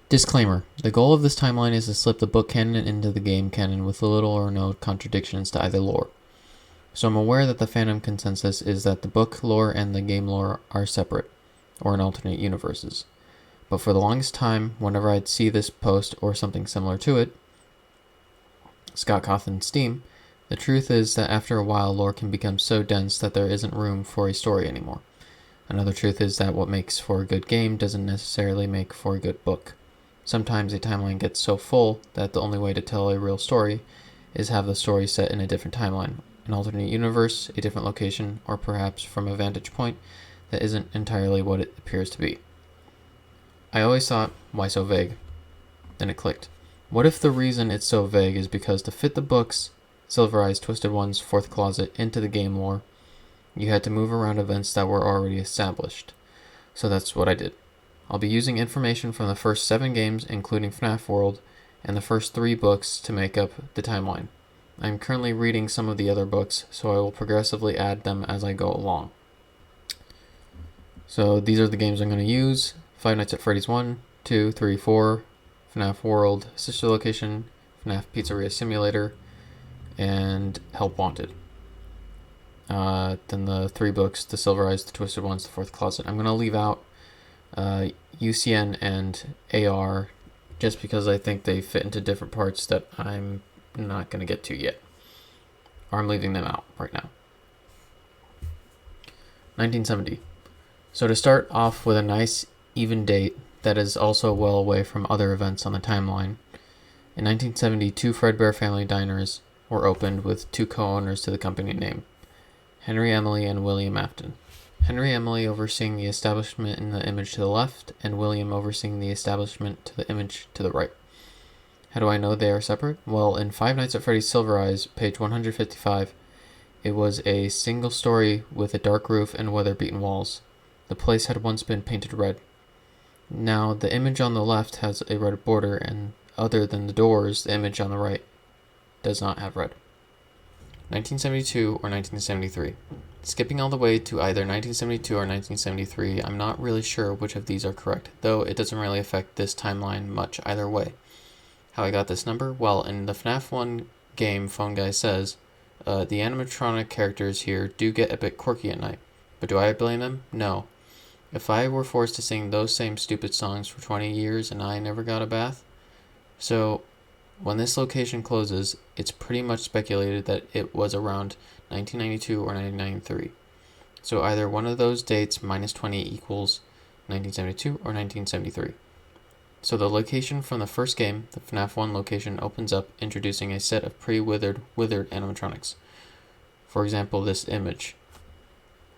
Disclaimer. The goal of this timeline is to slip the book canon into the game canon with little or no contradictions to either lore. So I'm aware that the fandom consensus is that the book lore and the game lore are separate, or in alternate universes. But for the longest time, whenever I'd see this post or something similar to it, Scott Cawthon's Steam, the truth is that after a while lore can become so dense that there isn't room for a story anymore. Another truth is that what makes for a good game doesn't necessarily make for a good book. Sometimes a timeline gets so full that the only way to tell a real story is have the story set in a different timeline, an alternate universe, a different location, or perhaps from a vantage point that isn't entirely what it appears to be. I always thought, why so vague? Then it clicked. What if the reason it's so vague is because to fit the book's Silver Eyes Twisted One's fourth closet into the game lore, you had to move around events that were already established. So that's what I did. I'll be using information from the first 7 games, including FNaF World, and the first 3 books to make up the timeline. I'm currently reading some of the other books, so I will progressively add them as I go along. So these are the games I'm going to use: Five Nights at Freddy's 1, 2, 3, 4, FNaF World, Sister Location, FNaF Pizzeria Simulator, and Help Wanted. Then the 3 books, The Silver Eyes, The Twisted Ones, The Fourth Closet. I'm going to leave out UCN and AR just because I think they fit into different parts that I'm not going to get to yet. Or I'm leaving them out right now. 1970. So to start off with a nice even date that is also well away from other events on the timeline, in 1970, 2 Fredbear family diners were opened with 2 co-owners to the company name, Henry Emily and William Afton. Henry Emily overseeing the establishment in the image to the left, and William overseeing the establishment to the image to the right. How do I know they are separate? Well, in Five Nights at Freddy's Silver Eyes, page 155, it was a single story with a dark roof and weather-beaten walls. The place had once been painted red. Now, the image on the left has a red border, and other than the doors, the image on the right does not have red. 1972 or 1973. Skipping all the way to either 1972 or 1973, I'm not really sure which of these are correct, though it doesn't really affect this timeline much either way. How I got this number? Well, in the FNaF 1 game, Phone Guy says, the animatronic characters here do get a bit quirky at night. But do I blame them? No. If I were forced to sing those same stupid songs for 20 years and I never got a bath? So, when this location closes, it's pretty much speculated that it was around 1992 or 1993. So either one of those dates minus 20 equals 1972 or 1973. So the location from the first game, the FNaF 1 location, opens up introducing a set of pre-withered animatronics. For example, this image.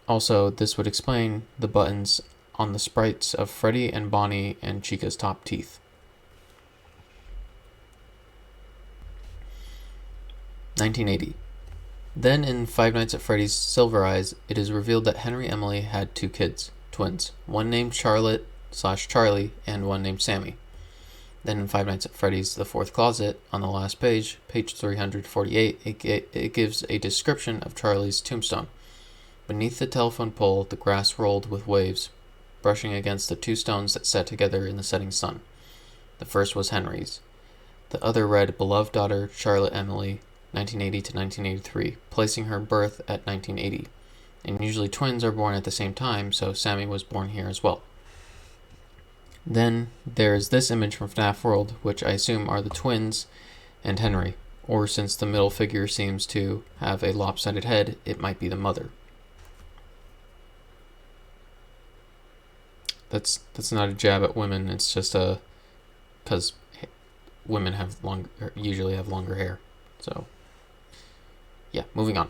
Also, this would explain the buttons on the sprites of Freddy and Bonnie and Chica's top teeth. 1980. Then in Five Nights at Freddy's Silver Eyes, it is revealed that Henry Emily had 2 kids, twins, one named Charlotte/Charlie and one named Sammy. Then in Five Nights at Freddy's The Fourth Closet, on the last page, page 348, it gives a description of Charlie's tombstone. Beneath the telephone pole, the grass rolled with waves, brushing against the 2 stones that sat together in the setting sun. The first was Henry's. The other read, Beloved Daughter, Charlotte Emily, 1980 to 1983, placing her birth at 1980. And usually twins are born at the same time, so Sammy was born here as well. Then there's this image from FNaF World, which I assume are the twins and Henry, or since the middle figure seems to have a lopsided head, it might be the mother. That's not a jab at women, it's just because women usually have longer hair. So, yeah, moving on.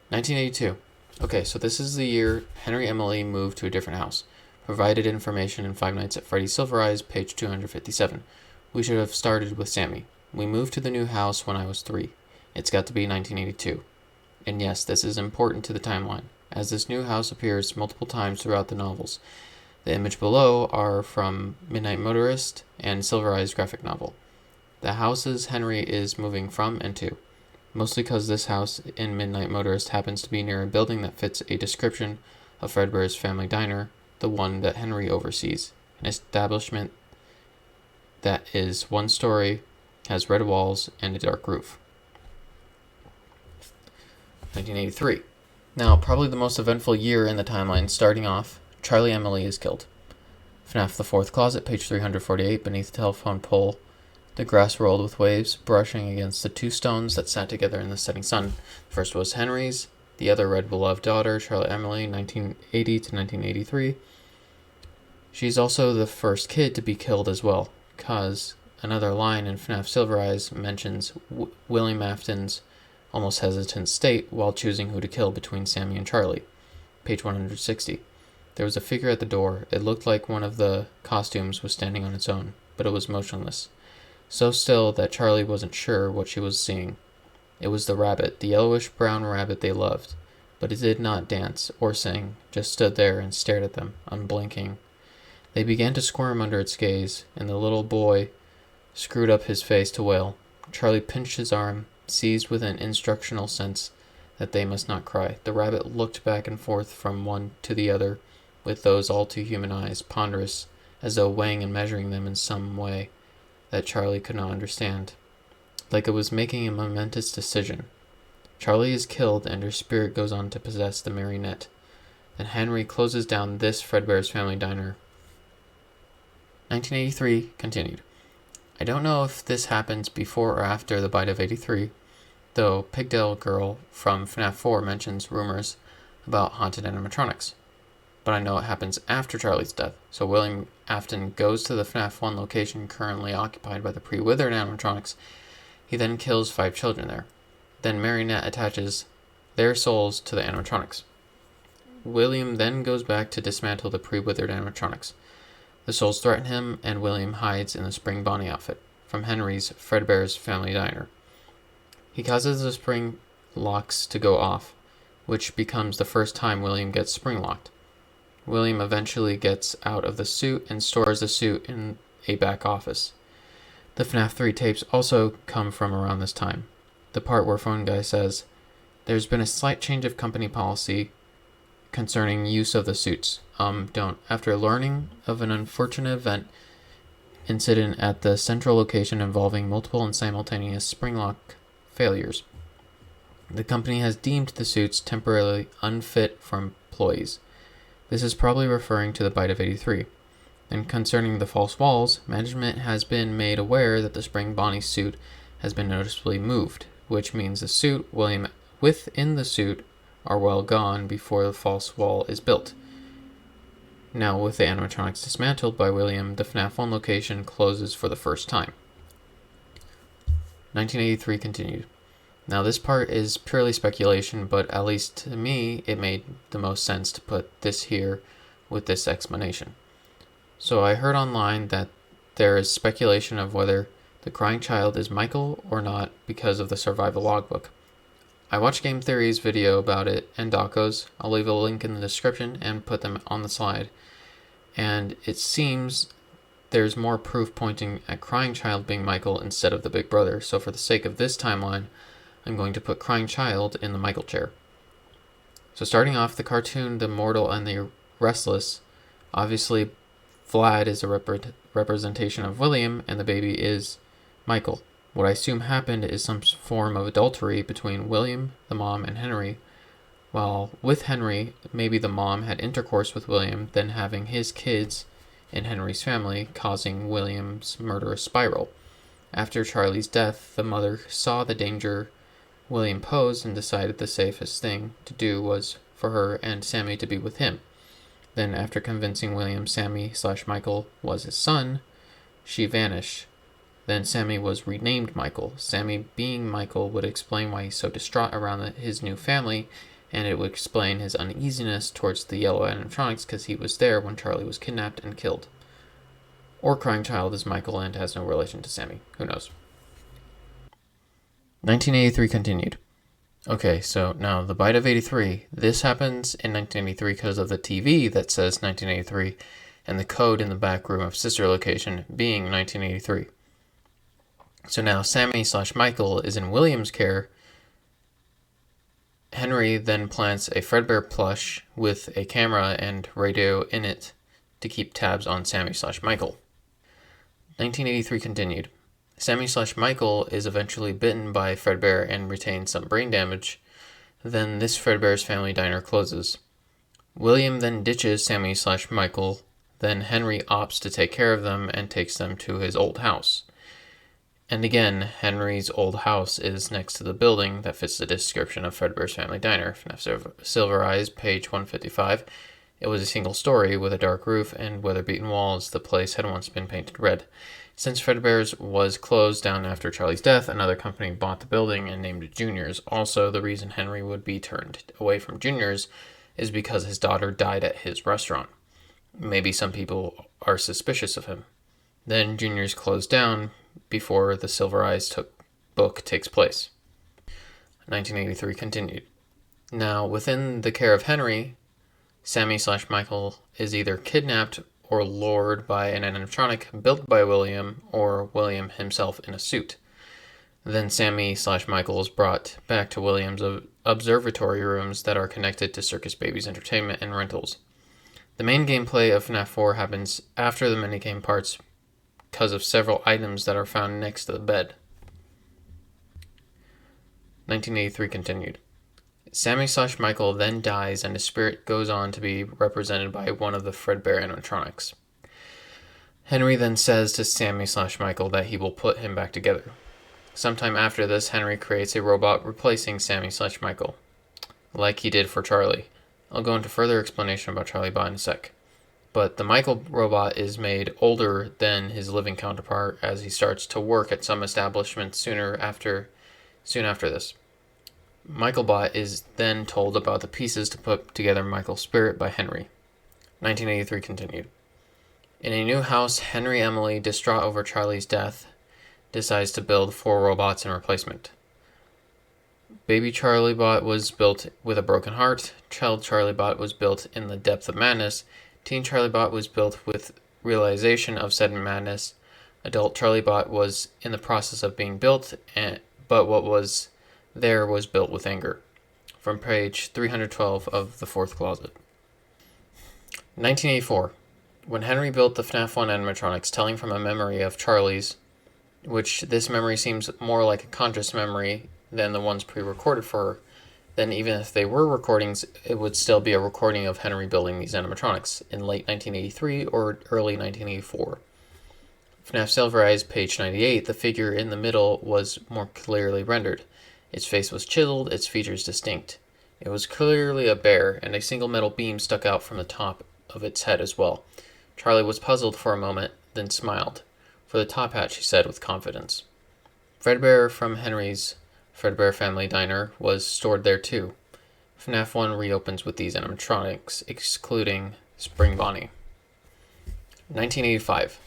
1982. Okay, so this is the year Henry Emily moved to a different house. Provided information in Five Nights at Freddy's Silver Eyes, page 257. We should have started with Sammy. We moved to the new house when I was 3. It's got to be 1982. And yes, this is important to the timeline, as this new house appears multiple times throughout the novels. The image below are from Midnight Motorist and Silver Eyes graphic novel. The houses Henry is moving from and to, mostly because this house in Midnight Motorist happens to be near a building that fits a description of Fredbear's family diner, the one that Henry oversees, an establishment that is one story, has red walls, and a dark roof. 1983. Now, probably the most eventful year in the timeline. Starting off, Charlie Emily is killed. FNaF The Fourth Closet, page 348, beneath the telephone pole. The grass rolled with waves, brushing against the two stones that sat together in the setting sun. The first was Henry's, the other red beloved daughter, Charlotte Emily, 1980 to 1983. She's also the first kid to be killed as well, cause another line in FNaF Silver Eyes mentions William Afton's almost hesitant state while choosing who to kill between Sammy and Charlie. Page 160. There was a figure at the door. It looked like one of the costumes was standing on its own, but it was motionless. So still that Charlie wasn't sure what she was seeing. It was the rabbit, the yellowish-brown rabbit they loved, but it did not dance or sing, just stood there and stared at them, unblinking. They began to squirm under its gaze, and the little boy screwed up his face to wail. Charlie pinched his arm, seized with an instructional sense that they must not cry. The rabbit looked back and forth from one to the other, with those all too human eyes, ponderous, as though weighing and measuring them in some way that Charlie could not understand, like it was making a momentous decision. Charlie is killed, and her spirit goes on to possess the marionette. Then Henry closes down this Fredbear's Family Diner. 1983 continued. I don't know if this happens before or after the bite of 83, though Pigtail Girl from FNaF 4 mentions rumors about haunted animatronics. But I know it happens after Charlie's death, so William Afton goes to the FNaF 1 location currently occupied by the pre-withered animatronics. He then kills 5 children there. Then Marionette attaches their souls to the animatronics. William then goes back to dismantle the pre-withered animatronics. The souls threaten him, and William hides in the spring Bonnie outfit from Henry's Fredbear's Family Diner. He causes the spring locks to go off, which becomes the first time William gets spring locked. William eventually gets out of the suit and stores the suit in a back office. The FNaF 3 tapes also come from around this time. The part where Phone Guy says, "There's been a slight change of company policy concerning use of the suits. Don't. After learning of an unfortunate incident at the central location involving multiple and simultaneous spring lock failures, the company has deemed the suits temporarily unfit for employees." This is probably referring to the bite of 83. And concerning the false walls, management has been made aware that the spring Bonnie suit has been noticeably moved, which means the suit, William within the suit, are well gone before the false wall is built. Now, with the animatronics dismantled by William, the FNaF 1 location closes for the first time. 1983 continued. Now, this part is purely speculation, but at least to me, it made the most sense to put this here with this explanation. So I heard online that there is speculation of whether the crying child is Michael or not because of the survival logbook. I watched Game Theory's video about it and Dawko's. I'll leave a link in the description and put them on the slide. And it seems there's more proof pointing at crying child being Michael instead of the big brother. So for the sake of this timeline, I'm going to put crying child in the Michael chair. So starting off, the cartoon The Mortal and the Restless, obviously Vlad is a representation of William and the baby is Michael. What I assume happened is some form of adultery between William, the mom, and Henry. While with Henry, maybe the mom had intercourse with William, then having his kids in Henry's family, causing William's murderous spiral. After Charlie's death, the mother saw the danger William posed and decided the safest thing to do was for her and Sammy to be with him. Then, after convincing William Sammy/Michael was his son, she vanished. Then Sammy was renamed Michael. Sammy being Michael would explain why he's so distraught around his new family, and it would explain his uneasiness towards the yellow animatronics because he was there when Charlie was kidnapped and killed. Or crying child is Michael and has no relation to Sammy. Who knows? 1983 continued. Okay, so now the bite of 83. This happens in 1983 because of the TV that says 1983 and the code in the back room of sister location being 1983. So now Sammy/Michael is in William's care Henry then plants a Fredbear plush with a camera and radio in it to keep tabs on Sammy/Michael. 1983 continued. Sammy/Michael is eventually bitten by Fredbear and retains some brain damage. Then this Fredbear's family diner closes. William then ditches Sammy/Michael. Then Henry opts to take care of them and takes them to his old house. And again, Henry's old house is next to the building that fits the description of Fredbear's Family Diner. FNaF Silver Eyes, page 155. It was a single story with a dark roof and weather-beaten walls. The place had once been painted red. Since Fredbear's was closed down after Charlie's death, another company bought the building and named it Junior's. Also, the reason Henry would be turned away from Junior's is because his daughter died at his restaurant. Maybe some people are suspicious of him. Then Junior's closed down before the Silver Eyes book takes place. 1983 continued. Now, within the care of Henry, Sammy/Michael is either kidnapped or lured by an animatronic built by William or William himself in a suit. Then Sammy/Michael is brought back to William's observatory rooms that are connected to Circus Baby's entertainment and rentals. The main gameplay of FNaF 4 happens after the minigame parts because of several items that are found next to the bed. 1983 continued. Sammy/Michael then dies and his spirit goes on to be represented by one of the Fredbear animatronics. Henry then says to Sammy/Michael that he will put him back together. Sometime after this, Henry creates a robot replacing Sammy/Michael, like he did for Charlie. I'll go into further explanation about Charlie Bot in a sec. But the Michael robot is made older than his living counterpart as he starts to work at some establishment soon after this. Michael Bot is then told about the pieces to put together Michael's spirit by Henry. 1983 continued. In a new house, Henry Emily, distraught over Charlie's death, decides to build 4 robots in replacement. Baby Charlie Bot was built with a broken heart. Child Charlie Bot was built in the depth of madness. Teen Charlie Bot was built with realization of sudden madness. Adult Charlie Bot was in the process of being built, but what was there was built with anger. From page 312 of The Fourth Closet. 1984. When Henry built the FNaF 1 animatronics, telling from a memory of Charlie's, which this memory seems more like a conscious memory than the ones pre-recorded for her, then even if they were recordings, it would still be a recording of Henry building these animatronics in late 1983 or early 1984. FNaF Silver Eyes, page 98, the figure in the middle was more clearly rendered. Its face was chiseled, its features distinct. It was clearly a bear, and a single metal beam stuck out from the top of its head as well. Charlie was puzzled for a moment, then smiled. For the top hat, she said with confidence. Fredbear from Henry's Fredbear Family Diner was stored there too. FNaF 1 reopens with these animatronics, excluding Spring Bonnie. 1985.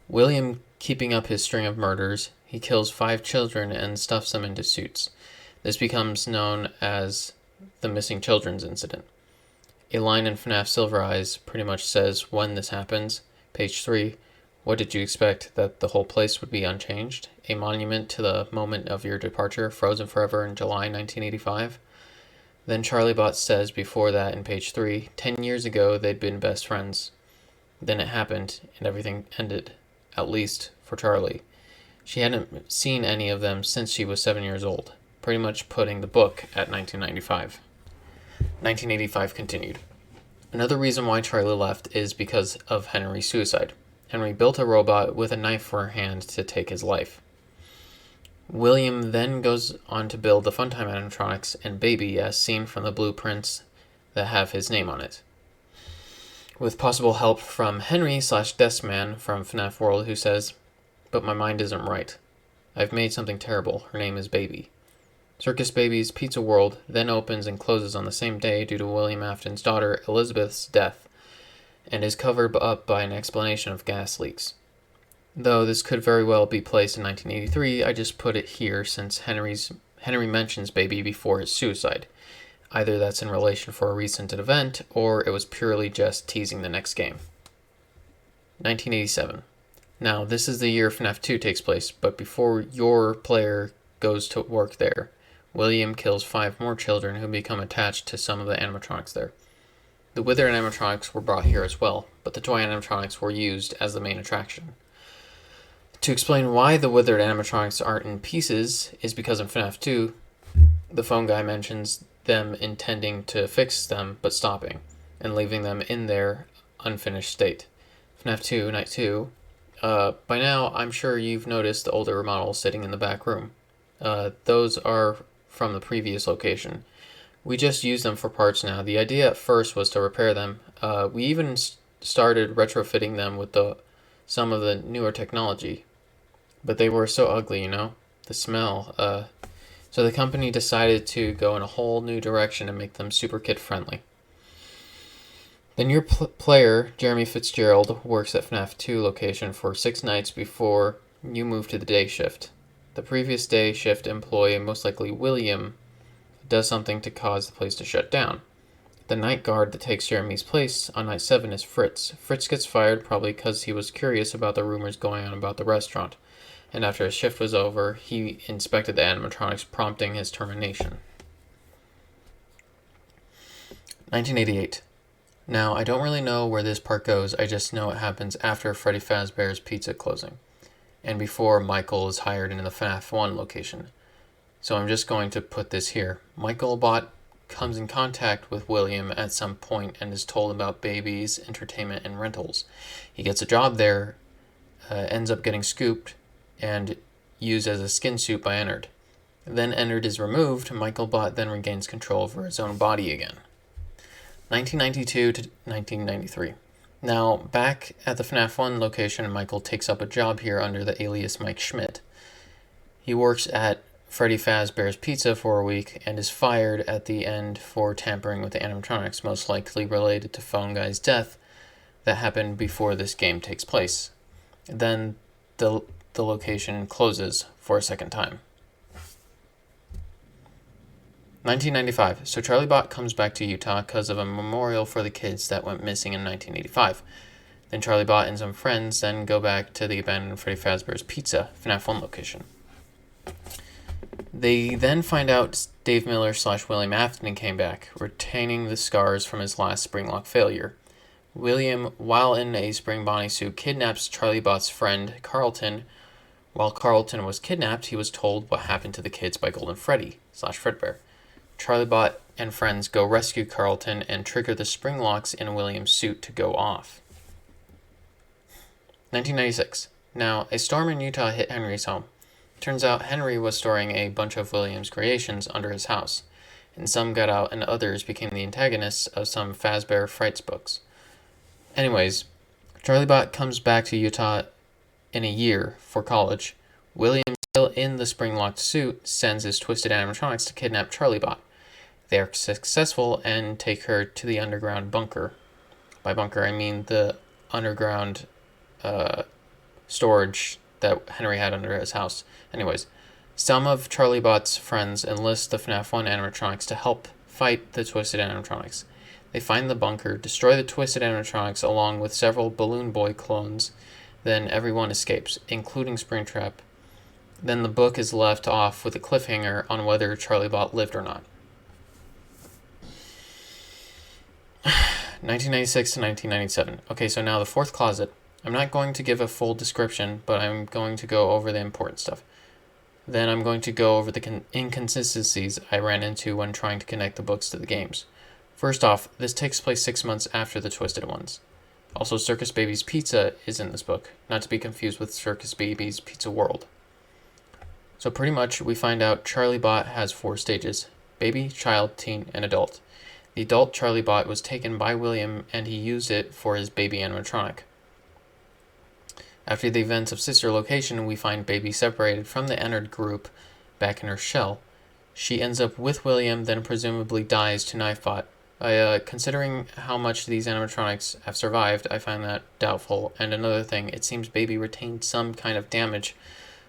William keeping up his string of murders, he kills 5 children and stuffs them into suits. This becomes known as the Missing Children's Incident. A line in FNaF Silver Eyes pretty much says when this happens. Page 3. What did you expect, that the whole place would be unchanged? A monument to the moment of your departure, frozen forever in July 1985? Then Charlie Bot says before that in page 3, 10 years ago they'd been best friends. Then it happened, and everything ended, at least for Charlie. She hadn't seen any of them since she was 7 years old, pretty much putting the book at 1995. 1985 continued. Another reason why Charlie left is because of Henry's suicide. Henry built a robot with a knife for her hand to take his life. William then goes on to build the Funtime animatronics and Baby as seen from the blueprints that have his name on it. With possible help from Henry/Deskman from FNaF World, who says, "But my mind isn't right. I've made something terrible. Her name is Baby." Circus Baby's Pizza World then opens and closes on the same day due to William Afton's daughter Elizabeth's death, and is covered up by an explanation of gas leaks. Though this could very well be placed in 1983, I just put it here since Henry mentions Baby before his suicide. Either that's in relation for a recent event, or it was purely just teasing the next game. 1987. Now, this is the year FNaF 2 takes place, but before your player goes to work there, William kills 5 more children who become attached to some of the animatronics there. The withered animatronics were brought here as well, but the toy animatronics were used as the main attraction. To explain why the withered animatronics aren't in pieces is because in FNaF 2, the phone guy mentions them intending to fix them but stopping, and leaving them in their unfinished state. FNaF 2, Night 2. By now, I'm sure you've noticed the older models sitting in the back room. Those are from the previous location. We just use them for parts now. The idea at first was to repair them. We even started retrofitting them with some of the newer technology. But they were so ugly, you know? The smell. So the company decided to go in a whole new direction and make them super kid-friendly. The new player, Jeremy Fitzgerald, works at FNaF 2 location for 6 nights before you move to the day shift. The previous day shift employee, most likely William, does something to cause the place to shut down. The night guard that takes Jeremy's place on night 7 is Fritz. Fritz gets fired probably because he was curious about the rumors going on about the restaurant, and after his shift was over, he inspected the animatronics, prompting his termination. 1988. Now, I don't really know where this part goes, I just know it happens after Freddy Fazbear's Pizza closing, and before Michael is hired in the FNaF 1 location. So I'm just going to put this here. Michael Bot comes in contact with William at some point and is told about babies, entertainment, and rentals. He gets a job there, ends up getting scooped, and used as a skin suit by Ennard. Then Ennard is removed, Michael Bot then regains control over his own body again. 1992 to 1993. Now, back at the FNaF 1 location, Michael takes up a job here under the alias Mike Schmidt. He works at Freddy Fazbear's Pizza for a week and is fired at the end for tampering with the animatronics, most likely related to Phone Guy's death that happened before this game takes place. Then the location closes for a second time. 1995. So Charlie Bot comes back to Utah because of a memorial for the kids that went missing in 1985. Then Charlie Bot and some friends then go back to the abandoned Freddy Fazbear's Pizza, FNaF 1 location. They then find out Dave Miller / William Afton came back, retaining the scars from his last Springlock failure. William, while in a Spring Bonnie suit, kidnaps Charlie Bot's friend, Carlton. While Carlton was kidnapped, he was told what happened to the kids by Golden Freddy / Fredbear. Charlie Bot and friends go rescue Carlton and trigger the spring locks in William's suit to go off. 1996. Now, a storm in Utah hit Henry's home. Turns out Henry was storing a bunch of William's creations under his house, and some got out and others became the antagonists of some Fazbear Frights books. Anyways, Charlie Bot comes back to Utah in a year for college. William, still in the spring-locked suit, sends his twisted animatronics to kidnap Charlie Bot. They are successful and take her to the underground bunker. By bunker, I mean the underground storage that Henry had under his house. Anyways, some of Charlie Bot's friends enlist the FNaF 1 animatronics to help fight the twisted animatronics. They find the bunker, destroy the twisted animatronics along with several Balloon Boy clones, then everyone escapes, including Springtrap. Then the book is left off with a cliffhanger on whether Charlie Bot lived or not. 1996 to 1997. Okay, so now the fourth closet. I'm not going to give a full description, but I'm going to go over the important stuff. Then I'm going to go over the inconsistencies I ran into when trying to connect the books to the games. First off, this takes place 6 months after the Twisted Ones. Also, Circus Baby's Pizza is in this book, not to be confused with Circus Baby's Pizza World. So pretty much we find out Charlie Bot has 4 stages: baby, child, teen, and adult. The adult Charlie Bot was taken by William and he used it for his baby animatronic. After the events of Sister Location, we find Baby separated from the Ennard group back in her shell. She ends up with William, then presumably dies to Knifebot. Considering how much these animatronics have survived, I find that doubtful. And another thing, it seems Baby retained some kind of damage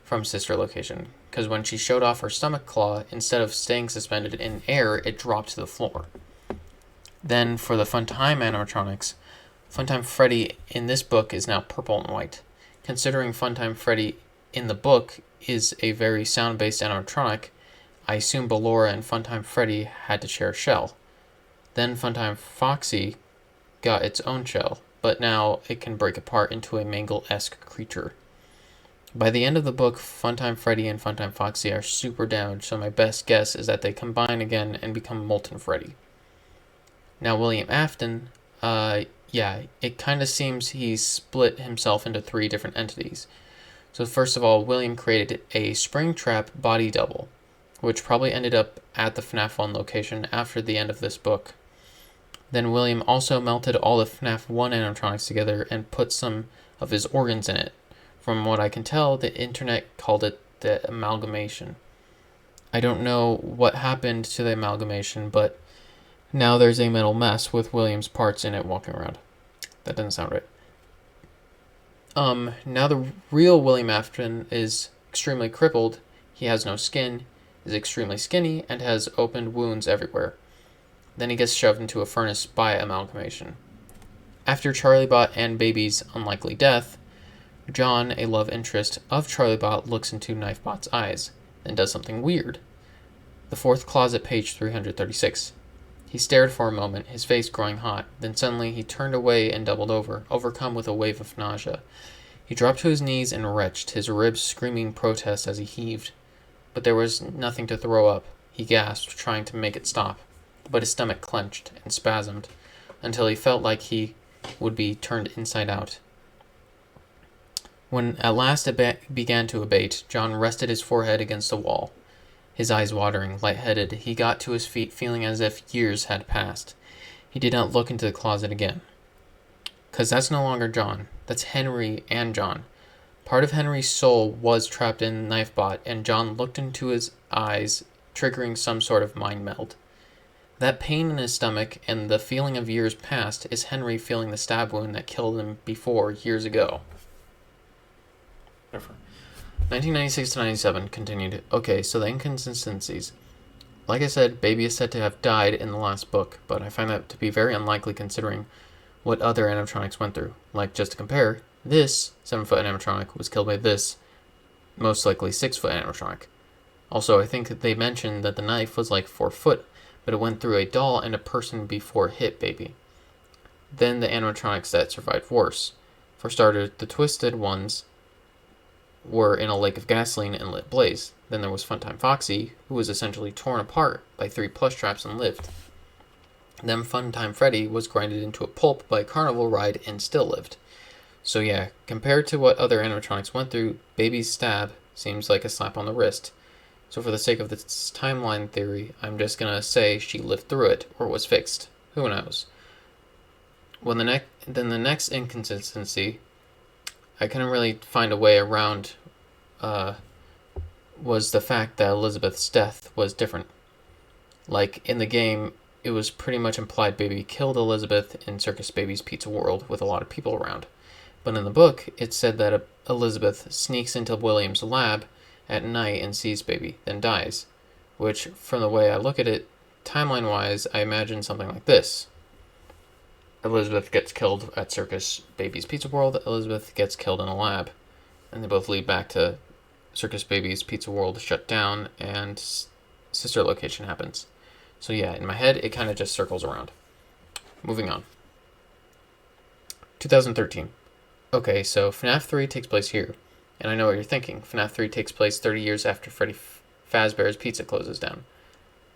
from Sister Location, because when she showed off her stomach claw, instead of staying suspended in air, it dropped to the floor. Then for the Funtime animatronics, Funtime Freddy in this book is now purple and white. Considering Funtime Freddy in the book is a very sound-based animatronic, I assume Ballora and Funtime Freddy had to share a shell. Then Funtime Foxy got its own shell, but now it can break apart into a Mangle-esque creature. By the end of the book, Funtime Freddy and Funtime Foxy are super damaged, so my best guess is that they combine again and become Molten Freddy. Now William Afton, it kind of seems he split himself into 3 different entities. So first of all, William created a Springtrap body double, which probably ended up at the FNaF 1 location after the end of this book. Then William also melted all the FNaF 1 animatronics together and put some of his organs in it. From what I can tell, the internet called it the amalgamation. I don't know what happened to the amalgamation, but now there's a metal mess with William's parts in it walking around. That doesn't sound right. Now the real William Afton is extremely crippled. He has no skin, is extremely skinny, and has opened wounds everywhere. Then he gets shoved into a furnace by amalgamation. After Charliebot and Baby's unlikely death, John, a love interest of Charliebot, looks into Knifebot's eyes, then does something weird. The 4th closet, page 336. He stared for a moment, his face growing hot. Then suddenly he turned away and doubled over, overcome with a wave of nausea. He dropped to his knees and retched, his ribs screaming protest as he heaved. But there was nothing to throw up. He gasped, trying to make it stop. But his stomach clenched and spasmed until he felt like he would be turned inside out. When at last it began to abate, John rested his forehead against the wall. His eyes watering, lightheaded, he got to his feet feeling as if years had passed. He did not look into the closet again. 'Cause that's no longer John. That's Henry and John. Part of Henry's soul was trapped in Knifebot, and John looked into his eyes, triggering some sort of mind meld. That pain in his stomach and the feeling of years past is Henry feeling the stab wound that killed him before years ago. 1996 to 97 continued. Okay, so the inconsistencies. Like I said, Baby is said to have died in the last book, but I find that to be very unlikely considering what other animatronics went through. Like, just to compare, this 7-foot animatronic was killed by this, most likely 6-foot animatronic. Also, I think they mentioned that the knife was like 4 foot, but it went through a doll and a person before it hit Baby. Then the animatronics that survived worse. For starters, the twisted ones were in a lake of gasoline and lit blaze. Then there was Funtime Foxy, who was essentially torn apart by 3 plush traps and lived. Then Funtime Freddy was grinded into a pulp by a carnival ride and still lived. So yeah, compared to what other animatronics went through, Baby's stab seems like a slap on the wrist. So for the sake of this timeline theory, I'm just gonna say she lived through it, or was fixed. Who knows? Then the next inconsistency, I couldn't really find a way around, was the fact that Elizabeth's death was different. Like, in the game, it was pretty much implied Baby killed Elizabeth in Circus Baby's Pizza World with a lot of people around. But in the book, it said that Elizabeth sneaks into William's lab at night and sees Baby, then dies. Which, from the way I look at it, timeline-wise, I imagine something like this. Elizabeth gets killed at Circus Baby's Pizza World, Elizabeth gets killed in a lab, and they both lead back to Circus Baby's Pizza World shut down, and sister location happens. So yeah, in my head, it kind of just circles around. Moving on. 2013. Okay, so FNaF 3 takes place here, and I know what you're thinking. FNaF 3 takes place 30 years after Freddy Fazbear's Pizza closes down.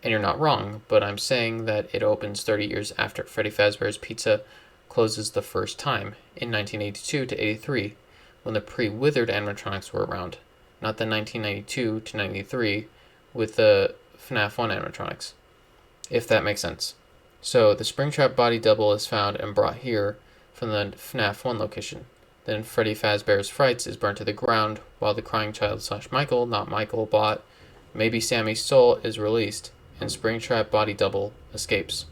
And you're not wrong, but I'm saying that it opens 30 years after Freddy Fazbear's Pizza closes the first time, in 1982 to 83, when the pre-withered animatronics were around, not the 1992 to 93 with the FNaF 1 animatronics, if that makes sense. So the Springtrap body double is found and brought here from the FNaF 1 location. Then Freddy Fazbear's Frights is burnt to the ground, while the crying child / Michael, not Michael, bot, maybe Sammy's soul is released, and Springtrap body double escapes.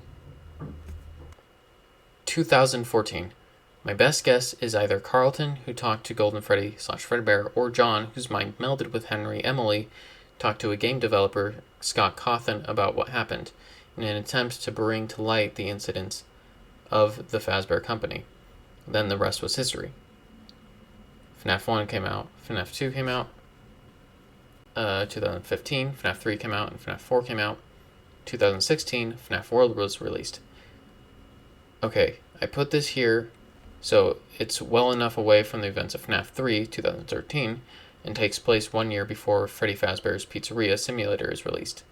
2014. My best guess is either Carlton, who talked to Golden Freddy / Fredbear, or John, whose mind melded with Henry Emily, talked to a game developer, Scott Cawthon, about what happened, in an attempt to bring to light the incidents of the Fazbear Company. Then the rest was history. FNaF 1 came out, FNaF 2 came out, 2015, FNaF 3 came out and FNaF 4 came out. 2016, FNaF World was released. Okay, I put this here so it's well enough away from the events of FNaF 3, 2013, and takes place 1 year before Freddy Fazbear's Pizzeria Simulator is released.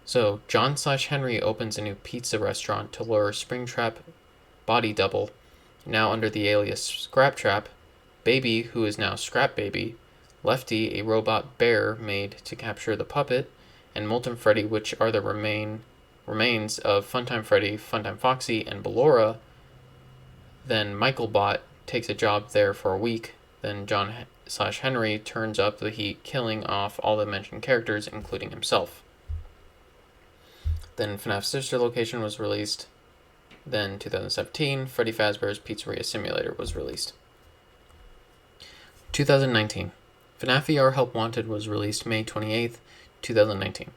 So, John/Henry opens a new pizza restaurant to lure Springtrap Body Double, now under the alias Scrap Trap, Baby, who is now Scrap Baby, Lefty, a robot bear made to capture the puppet, and Molten Freddy, which are the remains of Funtime Freddy, Funtime Foxy, and Ballora. Then Michael Bot takes a job there for a week. Then John/Henry turns up the heat, killing off all the mentioned characters, including himself. Then FNAF's sister location was released. Then 2017, Freddy Fazbear's Pizzeria Simulator was released. 2019, FNAF VR Help Wanted was released May 28th, 2019.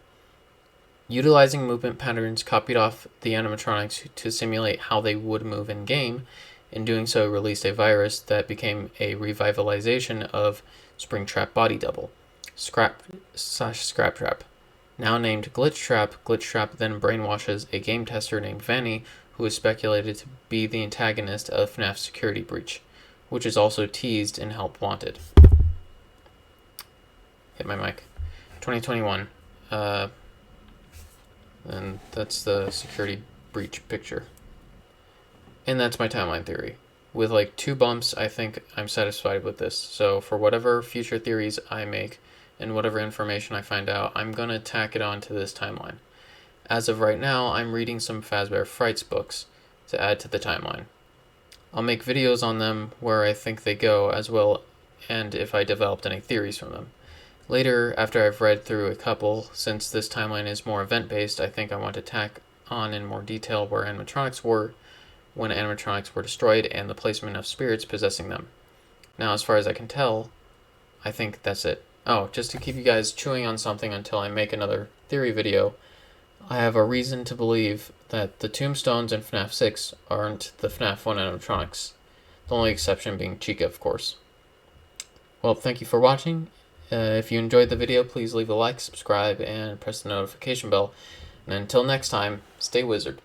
Utilizing movement patterns copied off the animatronics to simulate how they would move in-game, in doing so released a virus that became a revitalization of Springtrap Body Double, Scrap Trap. Now named Glitch Trap then brainwashes a game tester named Vanny, who is speculated to be the antagonist of FNAF's Security Breach, which is also teased in Help Wanted. Hit my mic. 2021. And that's the Security Breach picture. And that's my timeline theory. With like 2 bumps, I think I'm satisfied with this. So for whatever future theories I make and whatever information I find out, I'm going to tack it on to this timeline. As of right now, I'm reading some Fazbear Frights books to add to the timeline. I'll make videos on them where I think they go as well, and if I developed any theories from them. Later, after I've read through a couple, since this timeline is more event-based, I think I want to tack on in more detail where animatronics were, when animatronics were destroyed, and the placement of spirits possessing them. Now, as far as I can tell, I think that's it. Oh, just to keep you guys chewing on something until I make another theory video, I have a reason to believe that the tombstones in FNAF 6 aren't the FNAF 1 animatronics, the only exception being Chica, of course. Well, thank you for watching. If you enjoyed the video, please leave a like, subscribe, and press the notification bell. And until next time, stay wizard.